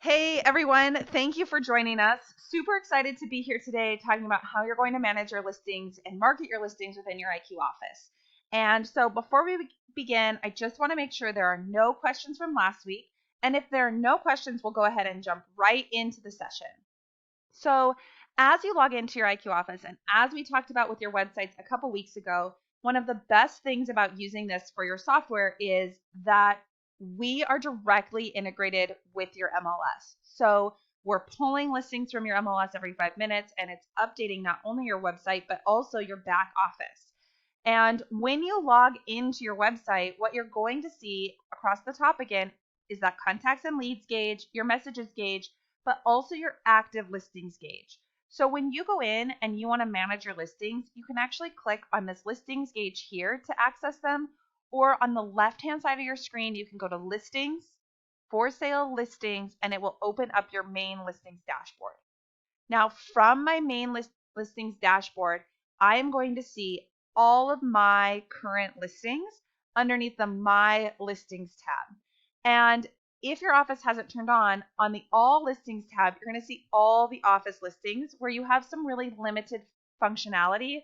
Hey everyone, thank you for joining us. Super excited to be here today talking about how you're going to manage your listings and market your listings within your IQ office. And so before we begin, I just want to make sure there are no questions from last week. And if there are no questions, we'll go ahead and jump right into the session. So as you log into your IQ office, and as we talked about with your websites a couple weeks ago, one of the best things about using this for your software is that we are directly integrated with your MLS. So we're pulling listings from your MLS every 5 minutes, and it's updating not only your website, but also your back office. And when you log into your website, what you're going to see across the top again is that contacts and leads gauge, your messages gauge, but also your active listings gauge. So when you go in and you want to manage your listings, you can actually click on this listings gauge here to access them, or on the left-hand side of your screen, you can go to listings, for sale listings, and it will open up your main listings dashboard. Now, from my main listings dashboard, I am going to see all of my current listings underneath the My Listings tab. And if your office hasn't turned on the All Listings tab, you're going to see all the office listings where you have some really limited functionality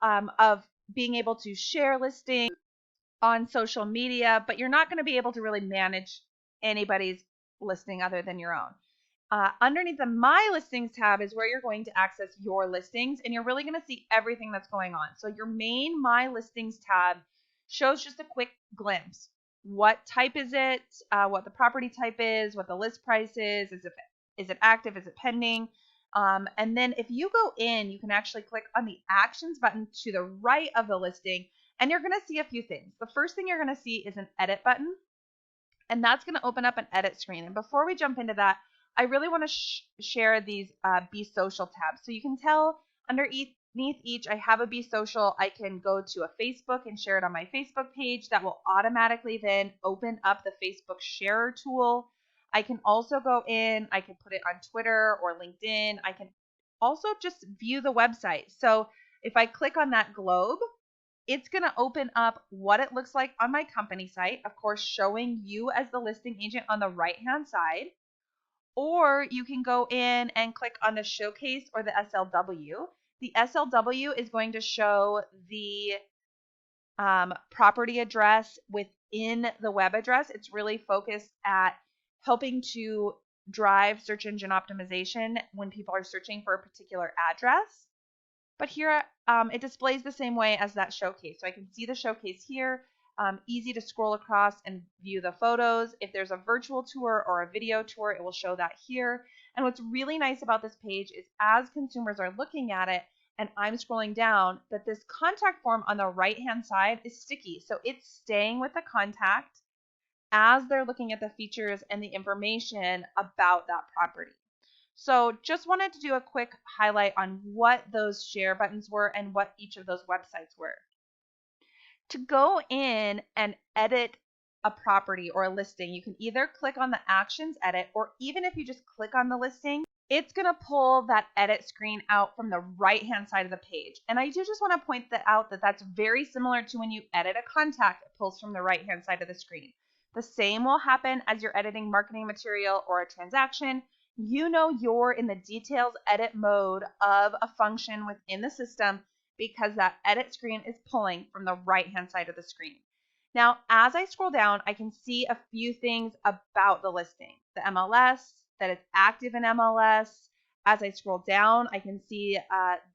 of being able to share listings on social media, but you're not going to be able to really manage anybody's listing other than your own. Underneath the My Listings tab is where you're going to access your listings, and you're really going to see everything that's going on. So your main My Listings tab shows just a quick glimpse. What type is it? What the property type is? What the list price is? Is it active? Is it pending? And then if you go in, you can actually click on the Actions button to the right of the listing, and you're going to see a few things. The first thing you're going to see is an Edit button, and that's going to open up an edit screen. And before we jump into that, I really want to share these Be Social tabs. So you can tell underneath each, I have a Be Social. I can go to a Facebook and share it on my Facebook page. That will automatically then open up the Facebook Share tool. I can also go in, I can put it on Twitter or LinkedIn. I can also just view the website. So if I click on that globe, it's going to open up what it looks like on my company site, of course, showing you as the listing agent on the right-hand side. Or you can go in and click on the showcase or the SLW. The SLW is going to show the property address within the web address. It's really focused at helping to drive search engine optimization when people are searching for a particular address. But here it displays the same way as that showcase. So I can see the showcase here, easy to scroll across and view the photos. If there's a virtual tour or a video tour, it will show that here. And what's really nice about this page is as consumers are looking at it and I'm scrolling down, that this contact form on the right-hand side is sticky. So it's staying with the contact as they're looking at the features and the information about that property. So just wanted to do a quick highlight on what those share buttons were and what each of those websites were. To go in and edit a property or a listing, you can either click on the Actions Edit, or even if you just click on the listing, it's going to pull that edit screen out from the right-hand side of the page. And I do just want to point that out that that's very similar to when you edit a contact, it pulls from the right-hand side of the screen. The same will happen as you're editing marketing material or a transaction. You know you're in the details edit mode of a function within the system because that edit screen is pulling from the right-hand side of the screen. Now, as I scroll down, I can see a few things about the listing. The MLS, that it's active in MLS. As I scroll down, I can see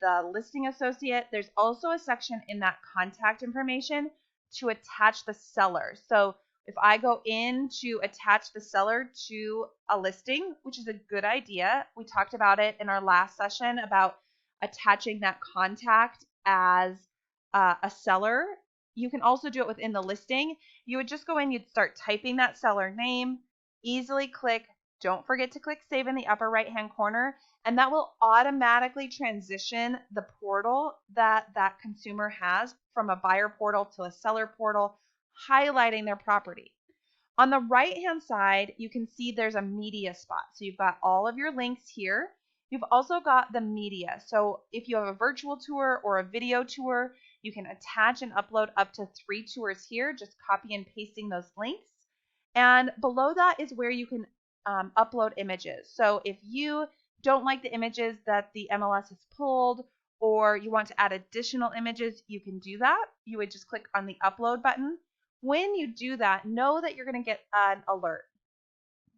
the listing associate. There's also a section in that contact information to attach the seller. So if I go in to attach the seller to a listing, which is a good idea, we talked about it in our last session about attaching that contact as a seller. You can also do it within the listing. You would just go in, you'd start typing that seller name, easily click. Don't forget to click save in the upper right hand corner, and that will automatically transition the portal that that consumer has from a buyer portal to a seller portal, highlighting their property. On the right hand side, you can see there's a media spot. So you've got all of your links here. You've also got the media. So if you have a virtual tour or a video tour, you can attach and upload up to 3 tours here, just copy and pasting those links. And below that is where you can upload images. So if you don't like the images that the MLS has pulled, or you want to add additional images, you can do that. You would just click on the upload button. When you do that, know that you're going to get an alert.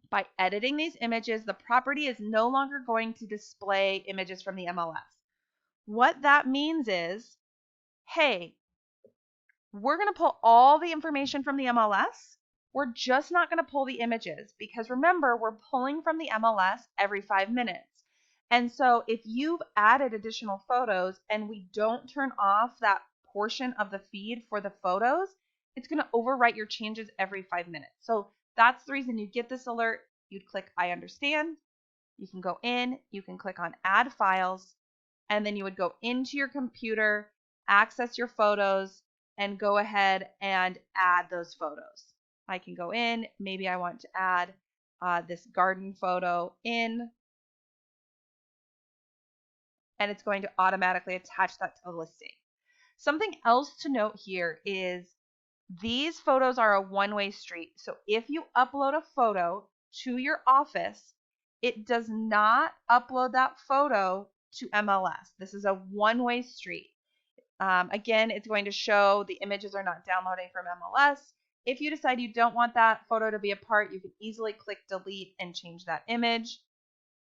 By editing these images, the property is no longer going to display images from the MLS. What that means is, hey, we're going to pull all the information from the MLS. We're just not going to pull the images because remember, we're pulling from the MLS every 5 minutes. And so if you've added additional photos and we don't turn off that portion of the feed for the photos, it's going to overwrite your changes every 5 minutes. So that's the reason you get this alert. You'd click I understand. You can go in, you can click on add files, and then you would go into your computer, access your photos, and go ahead and add those photos. I can go in, maybe I want to add this garden photo in, and it's going to automatically attach that to the listing. Something else to note here is these photos are a one-way street. So if you upload a photo to your office, it does not upload that photo to MLS. This is a one-way street. Again, it's going to show the images are not downloading from MLS. If you decide you don't want that photo to be a part, you can easily click delete and change that image.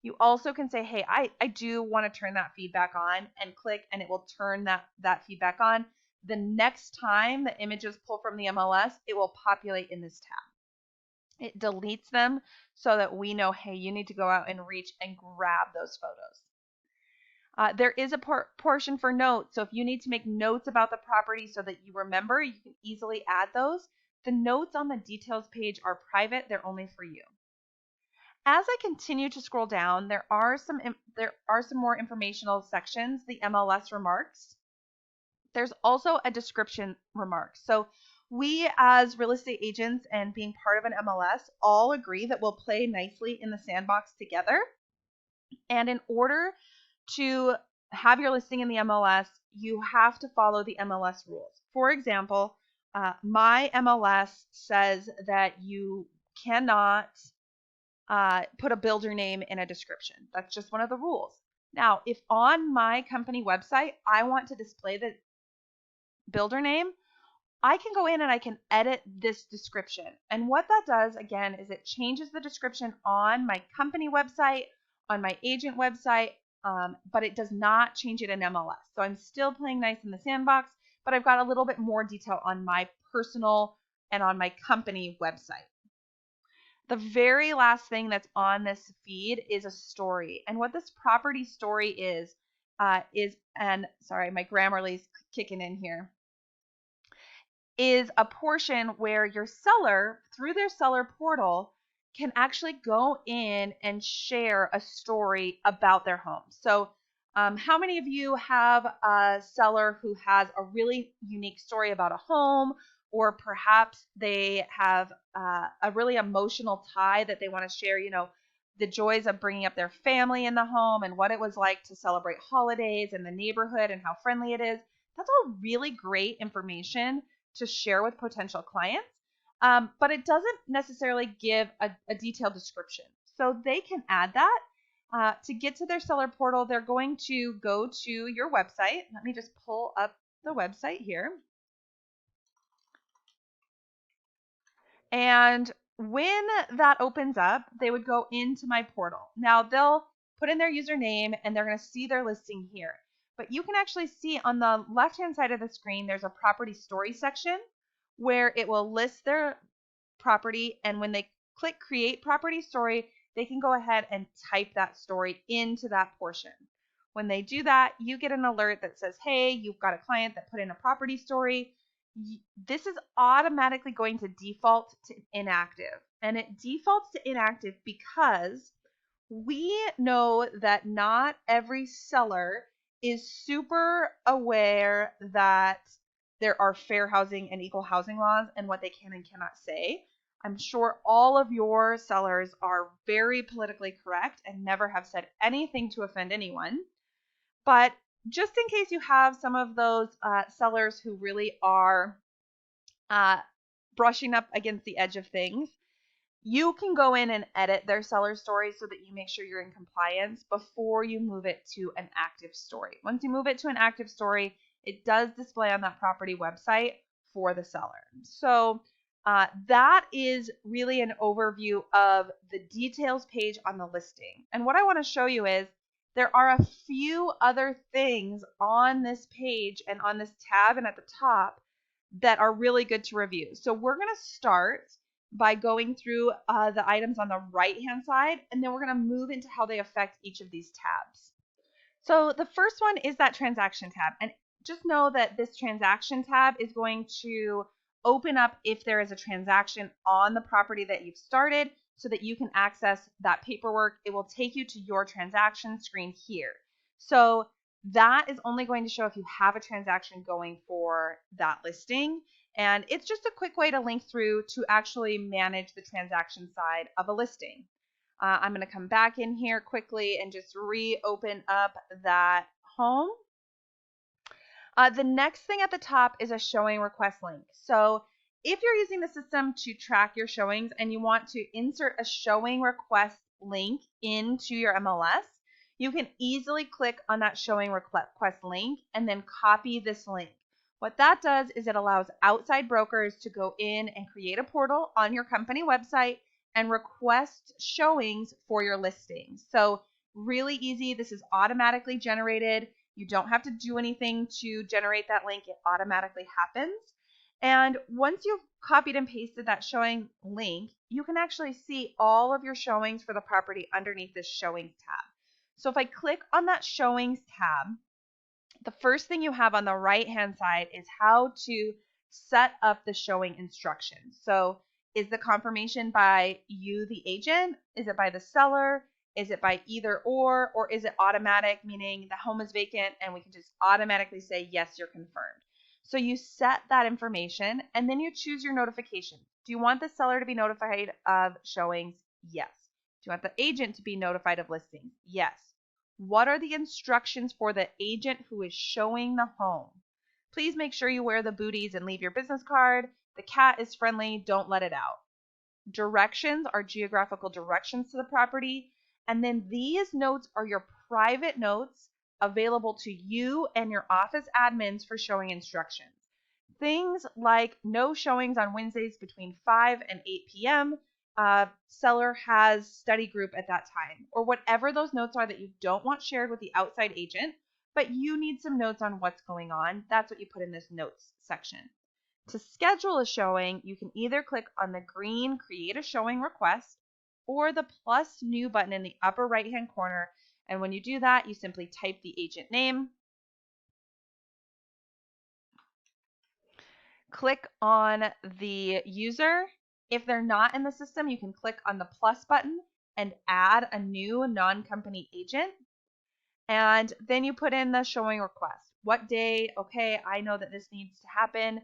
You also can say, hey, I do want to turn that feedback on, and click and it will turn that feedback on. The next time the images pull from the MLS, it will populate in this tab. It deletes them so that we know, hey, you need to go out and reach and grab those photos. There is a portion for notes. So if you need to make notes about the property so that you remember, you can easily add those. The notes on the details page are private. They're only for you. As I continue to scroll down, there are some more informational sections. The MLS remarks. There's also a description remark. So we as real estate agents and being part of an MLS all agree that we'll play nicely in the sandbox together. And in order to have your listing in the MLS, you have to follow the MLS rules. For example, my MLS says that you cannot put a builder name in a description. That's just one of the rules. Now, if on my company website, I want to display the builder name, I can go in and I can edit this description. And what that does, again, is it changes the description on my company website, on my agent website, but it does not change it in MLS. So I'm still playing nice in the sandbox, but I've got a little bit more detail on my personal and on my company website. The very last thing that's on this feed is a story. And what this property story is, and sorry, my Grammarly's kicking in here, is a portion where your seller, through their seller portal, can actually go in and share a story about their home. So how many of you have a seller who has a really unique story about a home, or perhaps they have a really emotional tie that they want to share, the joys of bringing up their family in the home and what it was like to celebrate holidays and the neighborhood and how friendly it is? That's all really great information to share with potential clients, but it doesn't necessarily give a detailed description. So they can add that. To get to their seller portal, they're going to go to your website. Let me just pull up the website here. And when that opens up, they would go into my portal. Now they'll put in their username and they're going to see their listing here. But you can actually see on the left-hand side of the screen, there's a property story section where it will list their property. And when they click create property story, they can go ahead and type that story into that portion. When they do that, you get an alert that says, hey, you've got a client that put in a property story. This is automatically going to default to inactive. And it defaults to inactive because we know that not every seller is super aware that there are fair housing and equal housing laws and what they can and cannot say. I'm sure all of your sellers are very politically correct and never have said anything to offend anyone. But just in case you have some of those sellers who really are brushing up against the edge of things, You can go in and edit their seller story so that you make sure you're in compliance before you move it to an active story. Once you move it to an active story, it does display on that property website for the seller. So that is really an overview of the details page on the listing. And what I want to show you is there are a few other things on this page and on this tab and at the top that are really good to review. So we're going to start by going through the items on the right hand side, and then we're going to move into how they affect each of these tabs. So the first one is that transaction tab, and just know that this transaction tab is going to open up if there is a transaction on the property that you've started so that you can access that paperwork. It will take you to your transaction screen here. So that is only going to show if you have a transaction going for that listing. And it's just a quick way to link through to actually manage the transaction side of a listing. I'm going to come back in here quickly and just reopen up that home. The next thing at the top is a showing request link. So if you're using the system to track your showings and you want to insert a showing request link into your MLS, you can easily click on that showing request link and then copy this link. What that does is it allows outside brokers to go in and create a portal on your company website and request showings for your listings. So really easy. This is automatically generated. You don't have to do anything to generate that link. It automatically happens. And once you've copied and pasted that showing link, you can actually see all of your showings for the property underneath this showings tab. So if I click on that showings tab, the first thing you have on the right hand side is how to set up the showing instructions. So is the confirmation by you, the agent? Is it by the seller? Is it by either or is it automatic, meaning the home is vacant and we can just automatically say, yes, you're confirmed. So you set that information and then you choose your notification. Do you want the seller to be notified of showings? Yes. Do you want the agent to be notified of listings? Yes. What are the instructions for the agent who is showing the home? Please make sure you wear the booties and leave your business card. The cat is friendly. Don't let it out. Directions are geographical directions to the property. And then these notes are your private notes available to you and your office admins for showing instructions. Things like no showings on Wednesdays between 5 and 8 p.m. Seller has study group at that time, or whatever those notes are that you don't want shared with the outside agent, but you need some notes on what's going on. That's what you put in this notes section. To schedule a showing, you can either click on the green Create a Showing Request or the plus new button in the upper right hand corner. And when you do that, you simply type the agent name, click on the user. If they're not in the system, you can click on the plus button and add a new non-company agent. And then you put in the showing request. What day? Okay, I know that this needs to happen.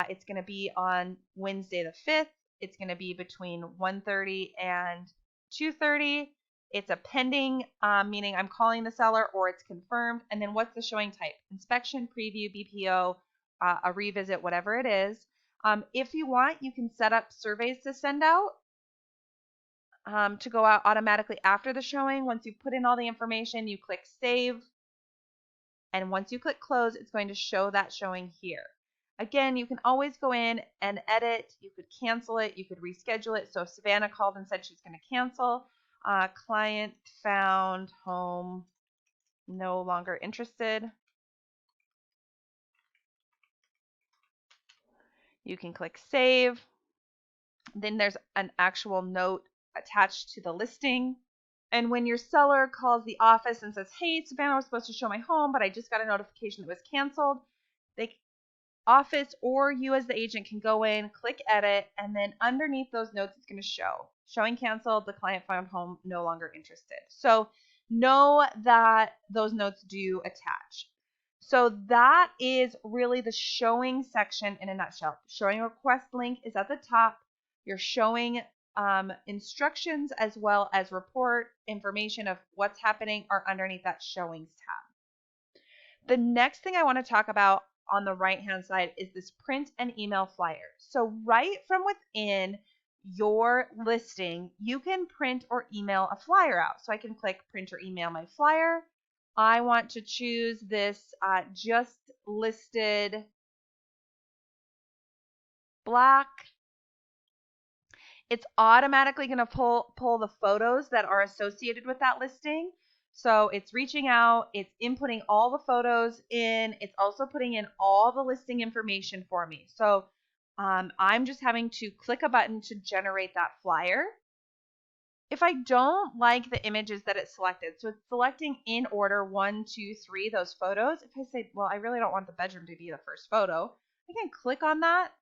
It's going to be on Wednesday the 5th. It's going to be between 1:30 and 2:30. It's a pending, meaning I'm calling the seller, or it's confirmed. And then what's the showing type? Inspection, preview, BPO, a revisit, whatever it is. If you want, you can set up surveys to send out to go out automatically after the showing. Once you put in all the information, you click save. And once you click close, it's going to show that showing here. Again, you can always go in and edit. You could cancel it. You could reschedule it. So if Savannah called and said she's going to cancel, client found home no longer interested, you can click save. Then there's an actual note attached to the listing. And when your seller calls the office and says, hey, Savannah was supposed to show my home, but I just got a notification that it was canceled, the office or you as the agent can go in, click edit, and then underneath those notes, it's going to show showing canceled, the client found home no longer interested. So know that those notes do attach. So that is really the showing section in a nutshell. Showing request link is at the top. Your showing instructions as well as report information of what's happening are underneath that showings tab. The next thing I want to talk about on the right hand side is this print and email flyer. So right from within your listing, you can print or email a flyer out. So I can click print or email my flyer. I want to choose this just listed black. It's automatically going to pull the photos that are associated with that listing. So it's reaching out, it's inputting all the photos in, it's also putting in all the listing information for me. So I'm just having to click a button to generate that flyer. If I don't like the images that it's selected, so it's selecting in order 1, 2, 3, those photos. If I say, well, I really don't want the bedroom to be the first photo, I can click on that.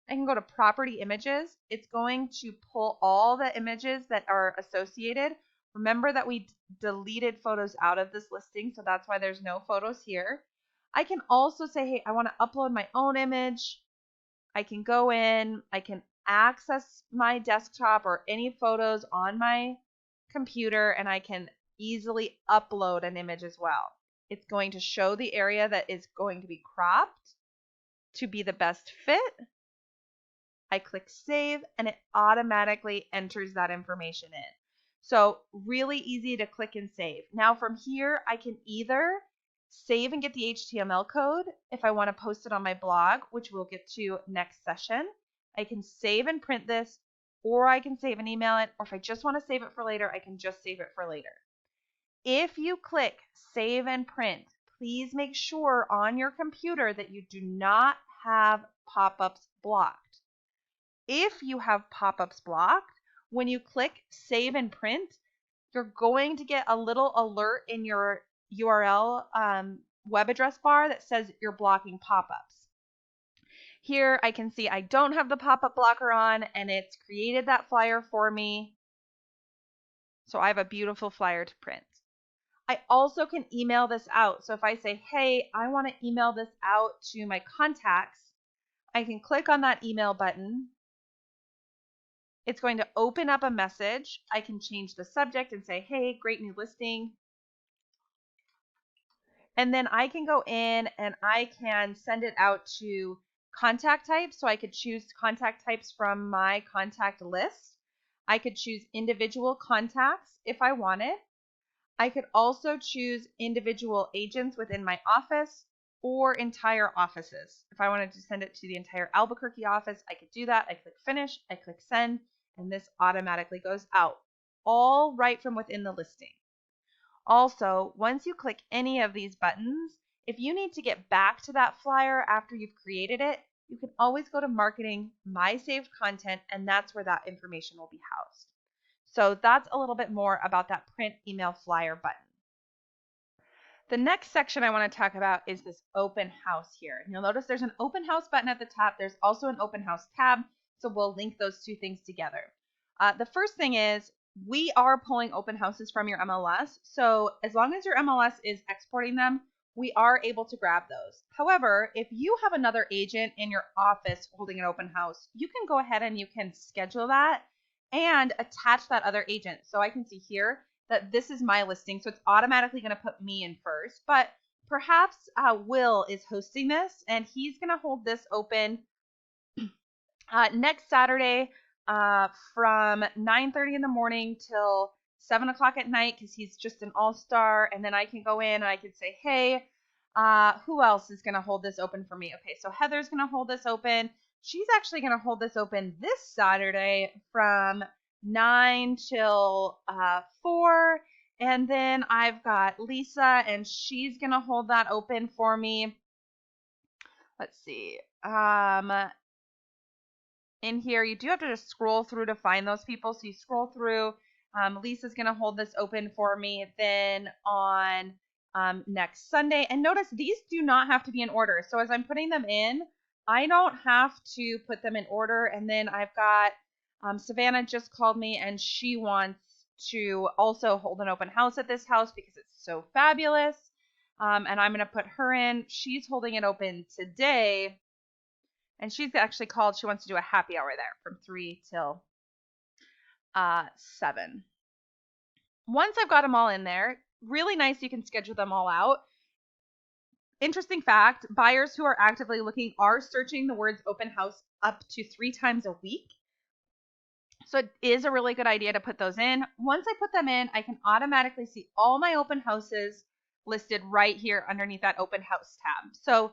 I can go to property images. It's going to pull all the images that are associated. Remember that we deleted photos out of this listing, so that's why there's no photos here. I can also say, hey, I want to upload my own image. I can go in, I can access my desktop or any photos on my computer, and I can easily upload an image as well. It's going to show the area that is going to be cropped to be the best fit. I click save and it automatically enters that information in. So really easy to click and save. Now from here, I can either save and get the HTML code if I want to post it on my blog, which we'll get to next session. I can save and print this, or I can save and email it, or if I just want to save it for later, I can just save it for later. If you click save and print, please make sure on your computer that you do not have pop-ups blocked. If you have pop-ups blocked, when you click save and print, you're going to get a little alert in your URL web address bar that says you're blocking pop-ups. Here I can see I don't have the pop-up blocker on, and it's created that flyer for me. So I have a beautiful flyer to print. I also can email this out. So if I say, hey, I want to email this out to my contacts, I can click on that email button. It's going to open up a message. I can change the subject and say, hey, great new listing. And then I can go in and I can send it out to contact types. So I could choose contact types from my contact list. I could choose individual contacts if I wanted. I could also choose individual agents within my office or entire offices. If I wanted to send it to the entire Albuquerque office, I could do that. I click finish, I click send, and this automatically goes out, all right from within the listing. Also, once you click any of these buttons, if you need to get back to that flyer after you've created it, you can always go to marketing, my saved content, and that's where that information will be housed. So that's a little bit more about that print email flyer button. The next section I want to talk about is this open house here. You'll notice there's an open house button at the top. There's also an open house tab. So we'll link those two things together. The first thing is we are pulling open houses from your MLS. So as long as your MLS is exporting them, we are able to grab those. However, if you have another agent in your office holding an open house, you can go ahead and you can schedule that and attach that other agent. So I can see here that this is my listing, so it's automatically going to put me in first. But perhaps Will is hosting this, and he's going to hold this open next Saturday from 9:30 in the morning till 7 o'clock at night, because he's just an all-star. And then I can go in and I can say, hey, who else is going to hold this open for me? Okay, so Heather's going to hold this open. She's actually going to hold this open this Saturday from 9 till 4. And then I've got Lisa, and she's going to hold that open for me. Let's see. In here, you do have to just scroll through to find those people. So you scroll through. Lisa's going to hold this open for me then on next Sunday. And notice these do not have to be in order. So as I'm putting them in, I don't have to put them in order. And then I've got Savannah just called me, and she wants to also hold an open house at this house because it's so fabulous. And I'm going to put her in. She's holding it open today. And she's actually called. She wants to do a happy hour there from 3 till 7. Once I've got them all in there, really nice, you can schedule them all out. Interesting fact, buyers who are actively looking are searching the words open house up to 3 times a week. So it is a really good idea to put those in. Once I put them in, I can automatically see all my open houses listed right here underneath that open house tab. So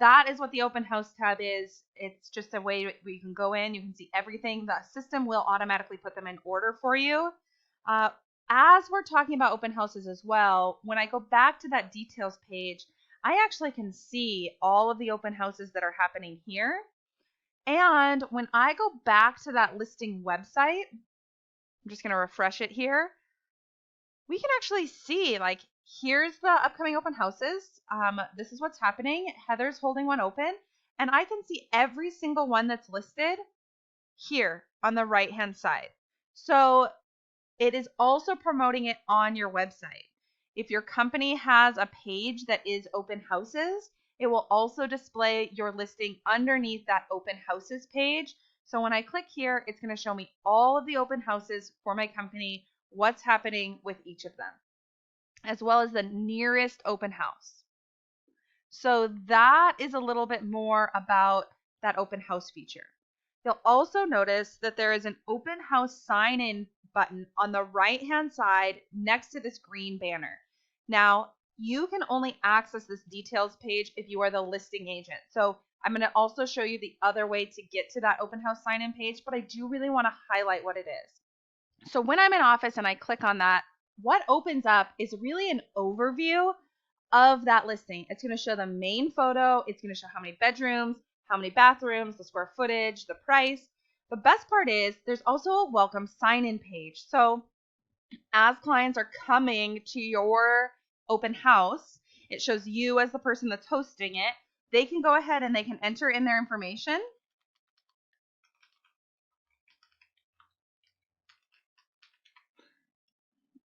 that is what the open house tab is. It's just a way where you can go in, you can see everything. The system will automatically put them in order for you. As we're talking about open houses as well, when I go back to that details page, I actually can see all of the open houses that are happening here. And when I go back to that listing website, I'm just going to refresh it here. We can actually see, like, here's the upcoming open houses. This is what's happening. Heather's holding one open, and I can see every single one that's listed here on the right-hand side. So it is also promoting it on your website. If your company has a page that is open houses, it will also display your listing underneath that open houses page. So when I click here, it's going to show me all of the open houses for my company, what's happening with each of them, as well as the nearest open house. So that is a little bit more about that open house feature. You'll also notice that there is an open house sign-in button on the right-hand side next to this green banner. Now, you can only access this details page if you are the listing agent. So I'm going to also show you the other way to get to that open house sign-in page, but I do really want to highlight what it is. So when I'm in Office and I click on that, what opens up is really an overview of that listing. It's going to show the main photo. It's going to show how many bedrooms, how many bathrooms, the square footage, the price. The best part is there's also a welcome sign-in page. So as clients are coming to your open house, it shows you as the person that's hosting it. They can go ahead and they can enter in their information.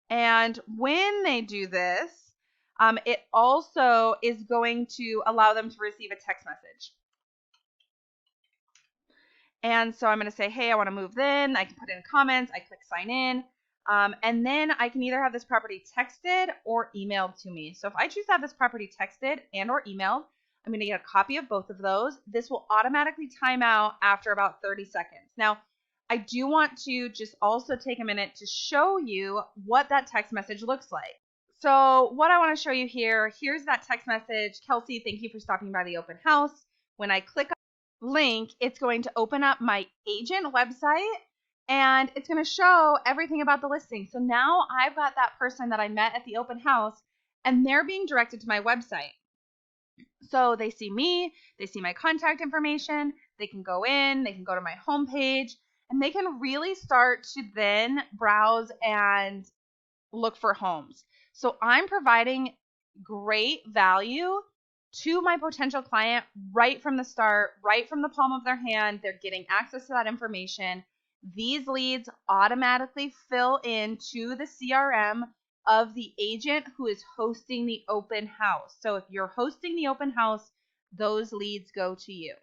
And when they do this, it also is going to allow them to receive a text message. And so I'm going to say, hey, I want to move in. I can put in comments. I click sign in. And then I can either have this property texted or emailed to me. So if I choose to have this property texted and or emailed, I'm going to get a copy of both of those. This will automatically time out after about 30 seconds. Now, I do want to just also take a minute to show you what that text message looks like. So what I want to show you here, here's that text message. Kelsey, thank you for stopping by the open house. When I click on the link, it's going to open up my agent website and it's going to show everything about the listing. So now I've got that person that I met at the open house and they're being directed to my website. So they see me, they see my contact information, they can go in, they can go to my homepage, and they can really start to then browse and look for homes. So I'm providing great value to my potential client right from the start, right from the palm of their hand. They're getting access to that information. These leads automatically fill into the CRM of the agent who is hosting the open house. So if you're hosting the open house, those leads go to you.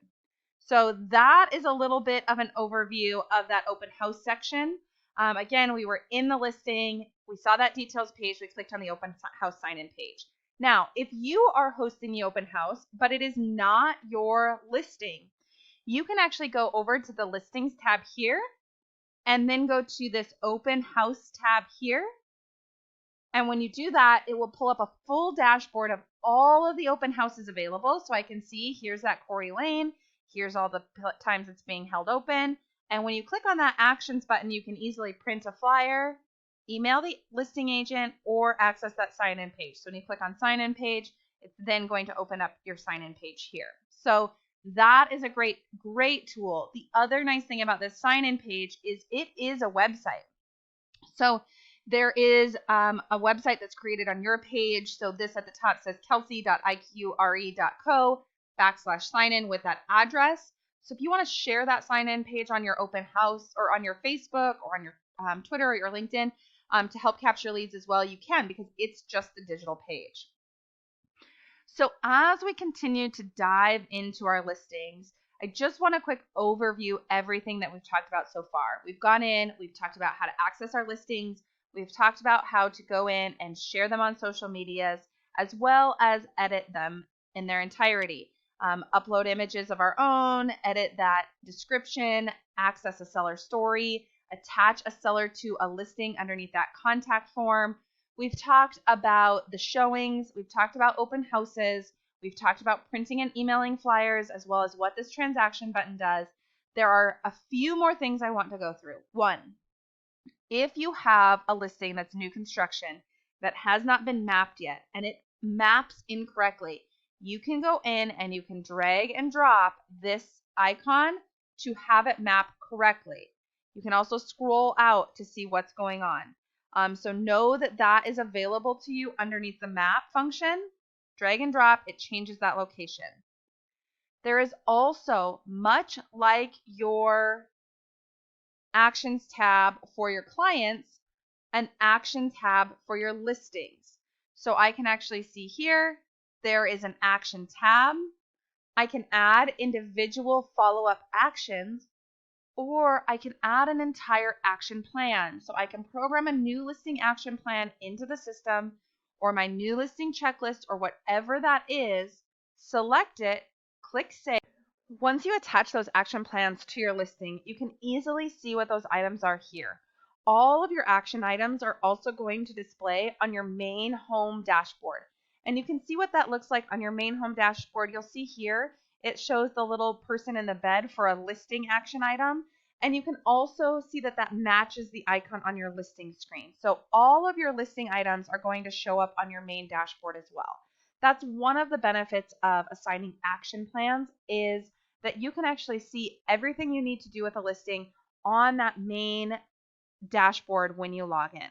So that is a little bit of an overview of that open house section. Again, we were in the listing. We saw that details page. We clicked on the open house sign-in page. Now, if you are hosting the open house, but it is not your listing, you can actually go over to the listings tab here and then go to this open house tab here. And when you do that, it will pull up a full dashboard of all of the open houses available. So I can see here's that Corey Lane. Here's all the times it's being held open. And when you click on that actions button, you can easily print a flyer, email the listing agent, or access that sign-in page. So when you click on sign-in page, it's then going to open up your sign-in page here. So that is a great tool. The other nice thing about this sign-in page is it is a website. So there is a website that's created on your page. So this at the top says kelsey.iqre.co/sign-in with that address. So if you want to share that sign-in page on your open house or on your Facebook or on your Twitter or your LinkedIn to help capture leads as well, you can, because it's just the digital page. So as we continue to dive into our listings, I just want to quick overview everything that we've talked about so far. We've gone in, we've talked about how to access our listings, we've talked about how to go in and share them on social medias, as well as edit them in their entirety. Upload images of our own, edit that description, access a seller story, attach a seller to a listing underneath that contact form. We've talked about the showings. We've talked about open houses. We've talked about printing and emailing flyers, as well as what this transaction button does. There are a few more things I want to go through. One, if you have a listing that's new construction that has not been mapped yet and it maps incorrectly, you can go in and you can drag and drop this icon to have it map correctly. You can also scroll out to see what's going on. So know that that is available to you underneath the map function. Drag and drop, it changes that location. There is also, much like your Actions tab for your clients, an Action tab for your listings. So I can actually see here, there is an Action tab. I can add individual follow-up actions, or I can add an entire action plan. So I can program a new listing action plan into the system, or my new listing checklist, or whatever that is, select it, click save. Once you attach those action plans to your listing, you can easily see what those items are here. All of your action items are also going to display on your main home dashboard. And you can see what that looks like on your main home dashboard. You'll see here, it shows the little person in the bed for a listing action item. And you can also see that that matches the icon on your listing screen. So all of your listing items are going to show up on your main dashboard as well. That's one of the benefits of assigning action plans, is that you can actually see everything you need to do with a listing on that main dashboard when you log in.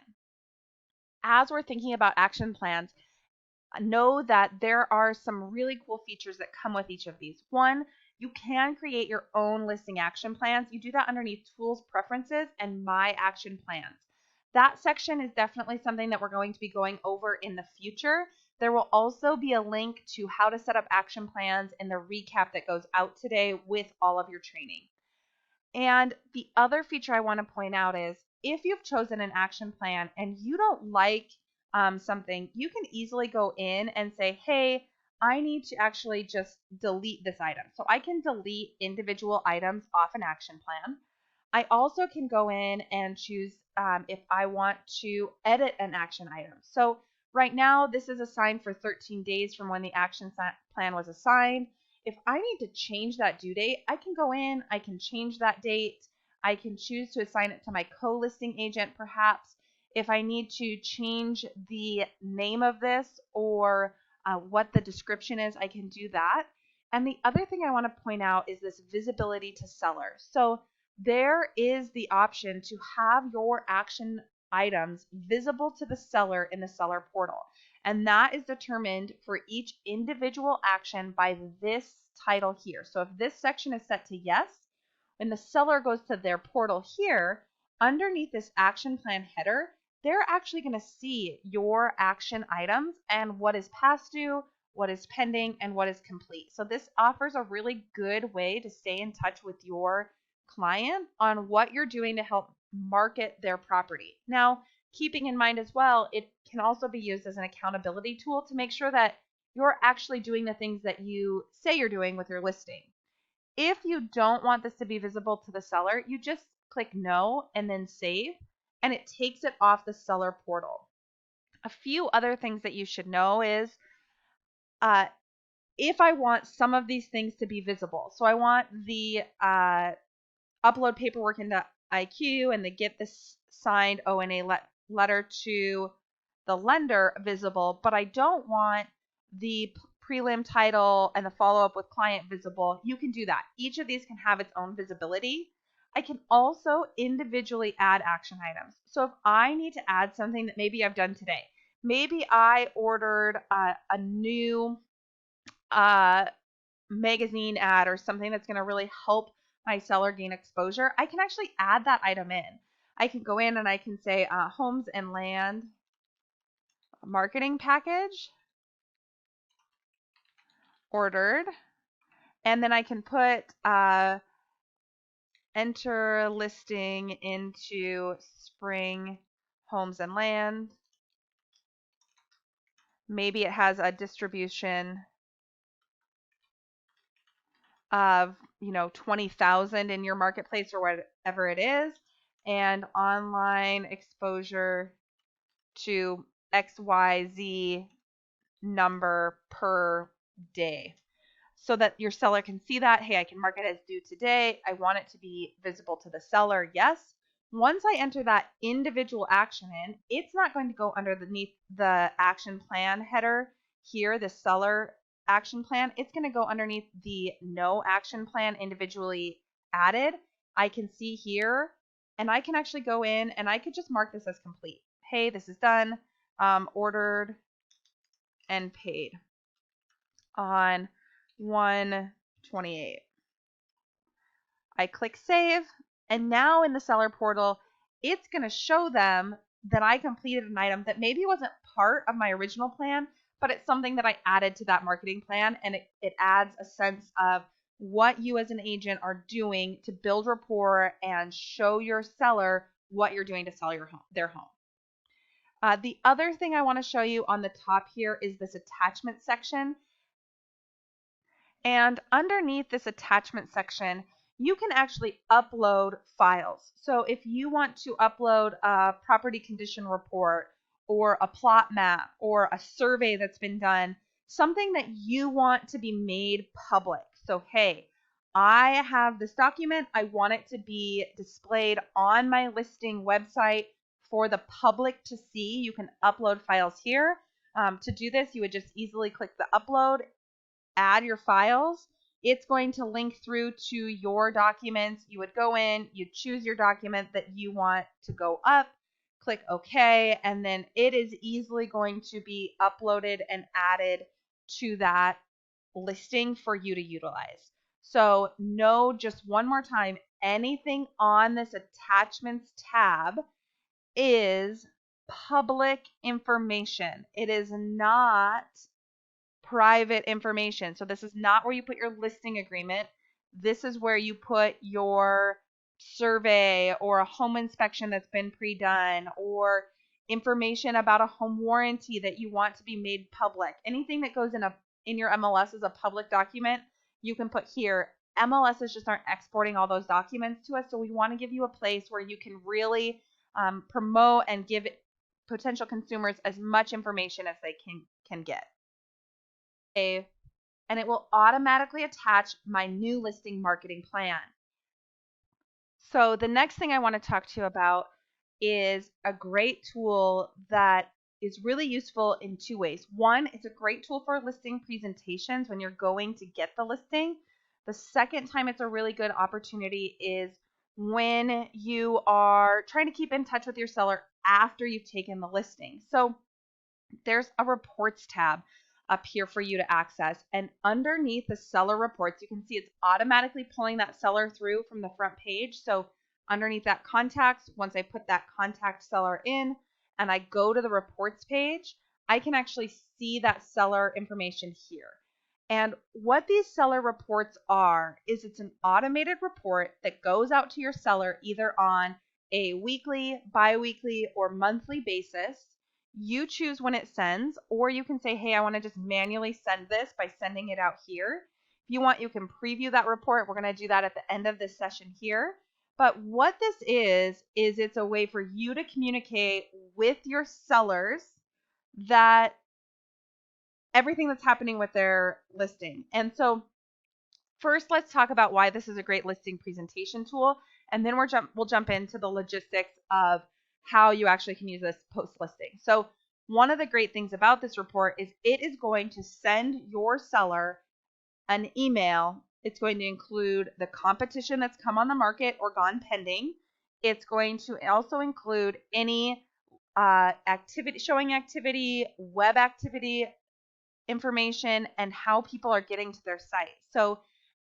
As we're thinking about action plans, know that there are some really cool features that come with each of these. One, you can create your own listing action plans. You do that underneath Tools, Preferences, and My Action Plans. That section is definitely something that we're going to be going over in the future. There will also be a link to how to set up action plans in the recap that goes out today with all of your training. And the other feature I want to point out is, if you've chosen an action plan and you don't like something, you can easily go in and say, hey, I need to actually just delete this item. So I can delete individual items off an action plan. I also can go in and choose if I want to edit an action item. So right now, this is assigned for 13 days from when the action plan was assigned. If I need to change that due date, I can go in, I can change that date. I can choose to assign it to my co-listing agent, perhaps. If I need to change the name of this or what the description is, I can do that. And the other thing I want to point out is this visibility to seller. So there is the option to have your action items visible to the seller in the seller portal. And that is determined for each individual action by this title here. So if this section is set to yes, when the seller goes to their portal here, underneath this action plan header, they're actually going to see your action items and what is past due, what is pending, and what is complete. So this offers a really good way to stay in touch with your client on what you're doing to help market their property. Now, keeping in mind as well, it can also be used as an accountability tool to make sure that you're actually doing the things that you say you're doing with your listing. If you don't want this to be visible to the seller, you just click no and then save, and it takes it off the seller portal. A few other things that you should know is if I want some of these things to be visible, so I want the upload paperwork into IQ and the get this signed ONA letter to the lender visible, but I don't want the prelim title and the follow-up with client visible, you can do that. Each of these can have its own visibility. I can also individually add action items. So if I need to add something that maybe I've done today, maybe I ordered a new magazine ad or something that's going to really help my seller gain exposure, I can actually add that item in. I can go in and I can say Homes and Land marketing package ordered, and then I can put enter listing into Spring Homes and Land. Maybe it has a distribution of 20,000 in your marketplace or whatever it is. and online exposure to XYZ number per day, so that your seller can see that, hey, I can mark it as due today. I want it to be visible to the seller. Yes. Once I enter that individual action in, it's not going to go underneath the action plan header here, the seller action plan. It's going to go underneath the no action plan individually added. I can see here, and I can actually go in and I could just mark this as complete. Hey, this is done, ordered and paid on 1/28. I click save, and now in the seller portal, it's going to show them that I completed an item that maybe wasn't part of my original plan, but it's something that I added to that marketing plan, and it adds a sense of what you as an agent are doing to build rapport and show your seller what you're doing to sell their home. The other thing I want to show you on the top here is this attachment section. And underneath this attachment section, you can actually upload files. So if you want to upload a property condition report or a plot map or a survey that's been done, something that you want to be made public. So, hey, I have this document. I want it to be displayed on my listing website for the public to see. You can upload files here. To do this, you would just easily click the upload, add your files. It's going to link through to your documents. You would go in, you choose your document that you want to go up, click OK, and then it is easily going to be uploaded and added to that listing for you to utilize. So know, just one more time, anything on this attachments tab is public information. It is not private information. So this is not where you put your listing agreement. This is where you put your survey or a home inspection that's been pre-done, or information about a home warranty that you want to be made public. Anything that goes in your MLS as a public document, you can put here. MLSs just aren't exporting all those documents to us, so we want to give you a place where you can really promote and give potential consumers as much information as they can get. And it will automatically attach my new listing marketing plan. So the next thing I want to talk to you about is a great tool that is really useful in two ways. One, it's a great tool for listing presentations when you're going to get the listing. The second time it's a really good opportunity is when you are trying to keep in touch with your seller after you've taken the listing. So there's a reports tab up here for you to access. And underneath the seller reports, you can see it's automatically pulling that seller through from the front page. So underneath that contact, once I put that contact seller in and I go to the reports page, I can actually see that seller information here. And what these seller reports are is it's an automated report that goes out to your seller either on a weekly, bi-weekly, or monthly basis. You choose when it sends, or you can say, hey, I want to just manually send this by sending it out here. If you want, you can preview that report. We're going to do that at the end of this session here. But what this is it's a way for you to communicate with your sellers that everything that's happening with their listing. And so first, let's talk about why this is a great listing presentation tool, and then we'll jump into the logistics of how you actually can use this post-listing. So one of the great things about this report is it is going to send your seller an email. It's going to include the competition that's come on the market or gone pending. It's going to also include any showing activity, web activity information, and how people are getting to their site. So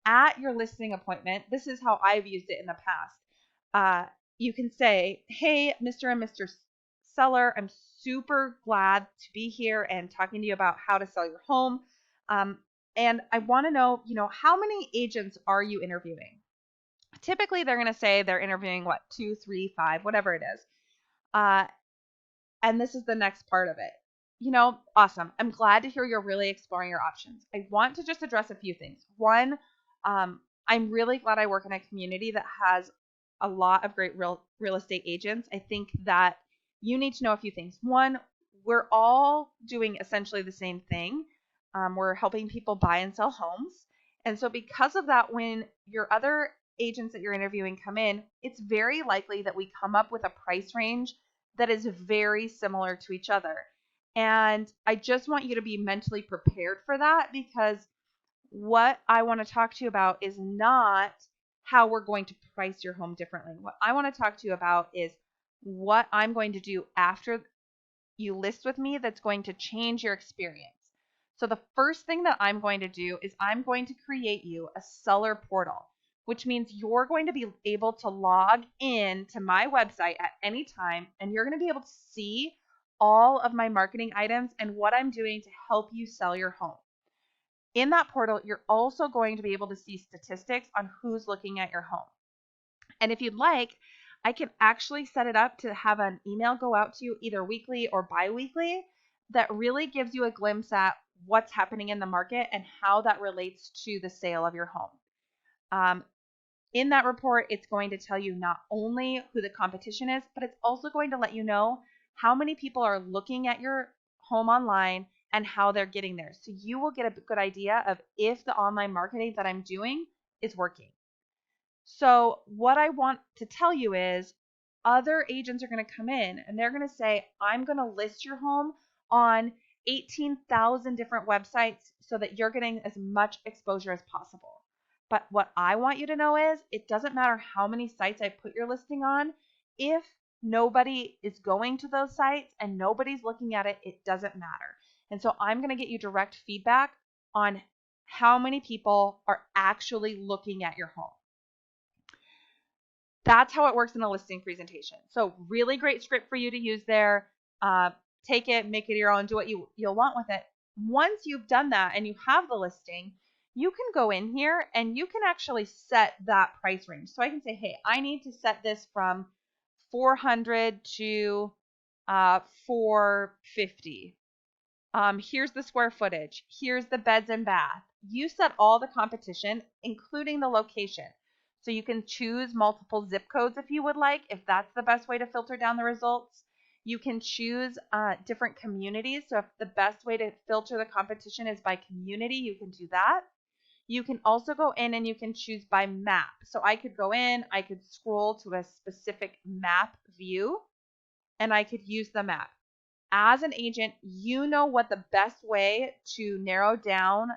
at your listing appointment, this is how I've used it in the past. You can say, hey, Mr. and Mr. Seller, I'm super glad to be here and talking to you about how to sell your home. And I want to know, how many agents are you interviewing? Typically, they're going to say they're interviewing 2, 3, 5, whatever it is. And this is the next part of it. Awesome. I'm glad to hear you're really exploring your options. I want to just address a few things. One, I'm really glad I work in a community that has a lot of great real estate agents, I think that you need to know a few things. One, we're all doing essentially the same thing. We're helping people buy and sell homes. And so because of that, when your other agents that you're interviewing come in, it's very likely that we come up with a price range that is very similar to each other. And I just want you to be mentally prepared for that, because what I want to talk to you about is not how we're going to price your home differently. What I want to talk to you about is what I'm going to do after you list with me that's going to change your experience. So the first thing that I'm going to do is I'm going to create you a seller portal, which means you're going to be able to log in to my website at any time, and you're going to be able to see all of my marketing items and what I'm doing to help you sell your home. In that portal, you're also going to be able to see statistics on who's looking at your home. And if you'd like, I can actually set it up to have an email go out to you either weekly or bi-weekly that really gives you a glimpse at what's happening in the market and how that relates to the sale of your home. In that report, it's going to tell you not only who the competition is, but it's also going to let you know how many people are looking at your home online and how they're getting there. So you will get a good idea of if the online marketing that I'm doing is working. So what I want to tell you is other agents are going to come in and they're going to say, I'm going to list your home on 18,000 different websites so that you're getting as much exposure as possible. But what I want you to know is it doesn't matter how many sites I put your listing on. If nobody is going to those sites and nobody's looking at it, it doesn't matter. And so I'm going to get you direct feedback on how many people are actually looking at your home. That's how it works in a listing presentation. So really great script for you to use there. Take it, make it your own, do what you'll want with it. Once you've done that and you have the listing, you can go in here and you can actually set that price range. So I can say, hey, I need to set this from 400 to 450. Here's the square footage. Here's the beds and bath. You set all the competition, including the location. So you can choose multiple zip codes if you would like, if that's the best way to filter down the results. You can choose different communities. So if the best way to filter the competition is by community, you can do that. You can also go in and you can choose by map. So I could go in, I could scroll to a specific map view, and I could use the map. As an agent, you know what the best way to narrow down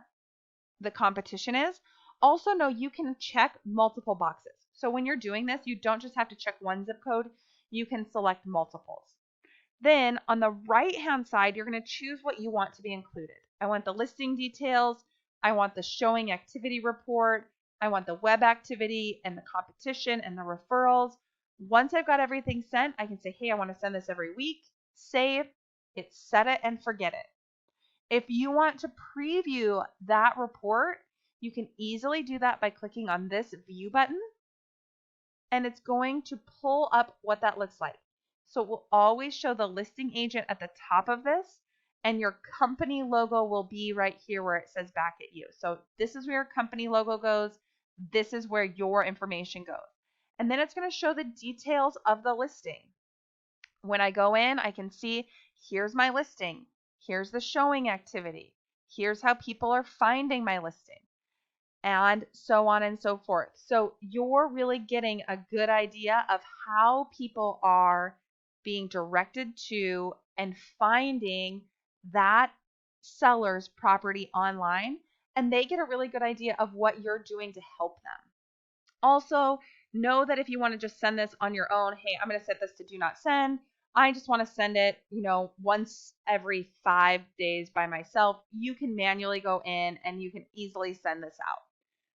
the competition is. Also know you can check multiple boxes. So when you're doing this, you don't just have to check one zip code, you can select multiples. Then on the right-hand side, you're going to choose what you want to be included. I want the listing details, I want the showing activity report, I want the web activity and the competition and the referrals. Once I've got everything sent, I can say, hey, I want to send this every week, save, hit set it and forget it. If you want to preview that report, you can easily do that by clicking on this view button, and it's going to pull up what that looks like. So it will always show the listing agent at the top of this, and your company logo will be right here where it says back at you. So this is where your company logo goes. This is where your information goes. And then it's going to show the details of the listing. When I go in, I can see here's my listing. Here's the showing activity. Here's how people are finding my listing, and so on and so forth. So you're really getting a good idea of how people are being directed to and finding that seller's property online, and they get a really good idea of what you're doing to help them. Also, know that if you want to just send this on your own, hey, I'm going to set this to do not send. I just want to send it, once every 5 days by myself. You can manually go in and you can easily send this out.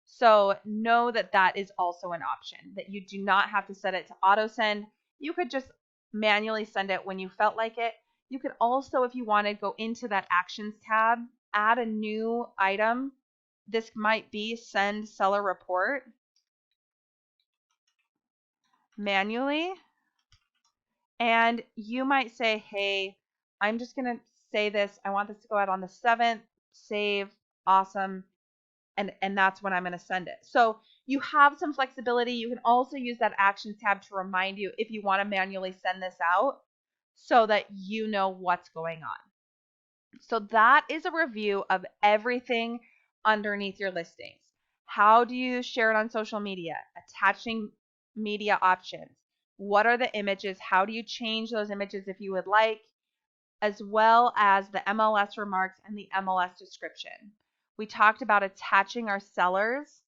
So know that that is also an option, that you do not have to set it to auto send. You could just manually send it when you felt like it. You could also, if you wanted, go into that actions tab, add a new item. This might be send seller report manually. And you might say, hey, I'm just going to say this. I want this to go out on the 7th, save, awesome. And that's when I'm going to send it. So You have some flexibility. You can also use that actions tab to remind you if you want to manually send this out so that you know what's going on. So that is a review of everything underneath your listings. How do you share it on social media? Attaching media options. What are the images? How do you change those images if you would like? As well as the MLS remarks and the MLS description. We talked about attaching our sellers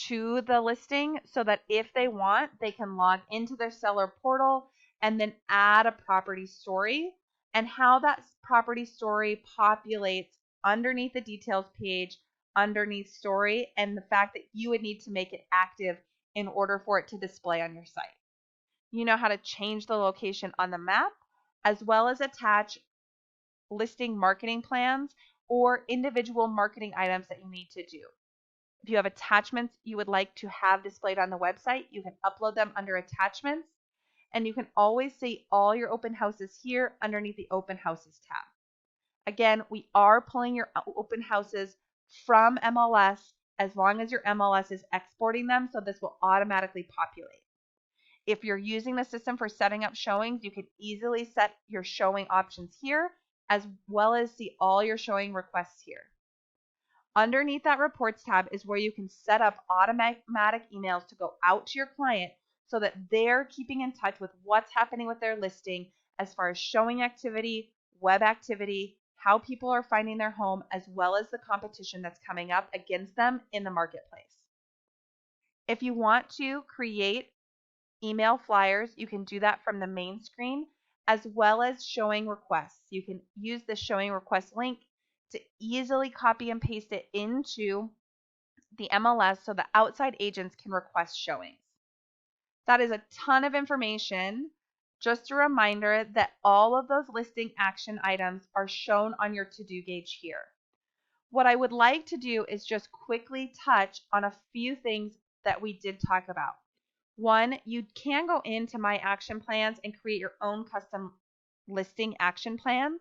to the listing so that if they want, they can log into their seller portal and then add a property story, and how that property story populates underneath the details page, underneath story, and the fact that you would need to make it active in order for it to display on your site. You know how to change the location on the map, as well as attach listing marketing plans or individual marketing items that you need to do. If you have attachments you would like to have displayed on the website, you can upload them under attachments, and you can always see all your open houses here underneath the open houses tab. Again, we are pulling your open houses from MLS as long as your MLS is exporting them, so this will automatically populate. If you're using the system for setting up showings, you can easily set your showing options here, as well as see all your showing requests here. Underneath that reports tab is where you can set up automatic emails to go out to your client so that they're keeping in touch with what's happening with their listing as far as showing activity, web activity, how people are finding their home, as well as the competition that's coming up against them in the marketplace. If you want to create email flyers, you can do that from the main screen, as well as showing requests. You can use the showing request link to easily copy and paste it into the MLS so the outside agents can request showings. That is a ton of information. Just a reminder that all of those listing action items are shown on your to-do gauge here. What I would like to do is just quickly touch on a few things that we did talk about. One, you can go into My Action Plans and create your own custom listing action plans.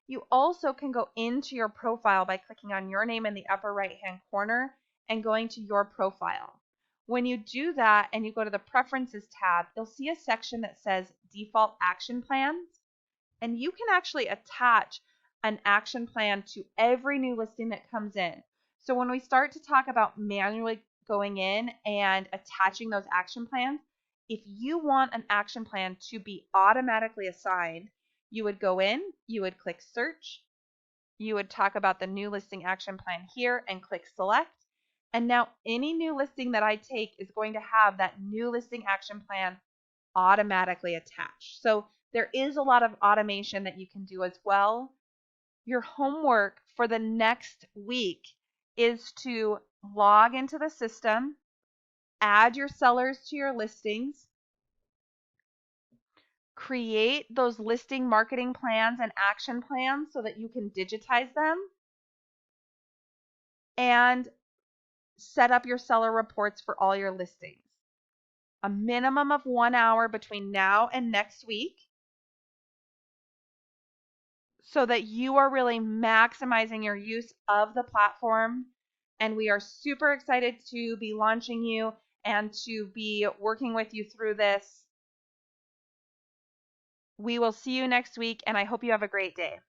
You also can go into your profile by clicking on your name in the upper right-hand corner and going to your profile. When you do that and you go to the Preferences tab, you'll see a section that says Default Action Plans, and you can actually attach an action plan to every new listing that comes in. So when we start to talk about manually going in and attaching those action plans, if you want an action plan to be automatically assigned, you would go in, you would click search, you would talk about the new listing action plan here and click select. And now any new listing that I take is going to have that new listing action plan automatically attached. So there is a lot of automation that you can do as well. Your homework for the next week is to log into the system, add your sellers to your listings, create those listing marketing plans and action plans so that you can digitize them, and set up your seller reports for all your listings. A minimum of 1 hour between now and next week so that you are really maximizing your use of the platform. And we are super excited to be launching you and to be working with you through this. We will see you next week, and I hope you have a great day.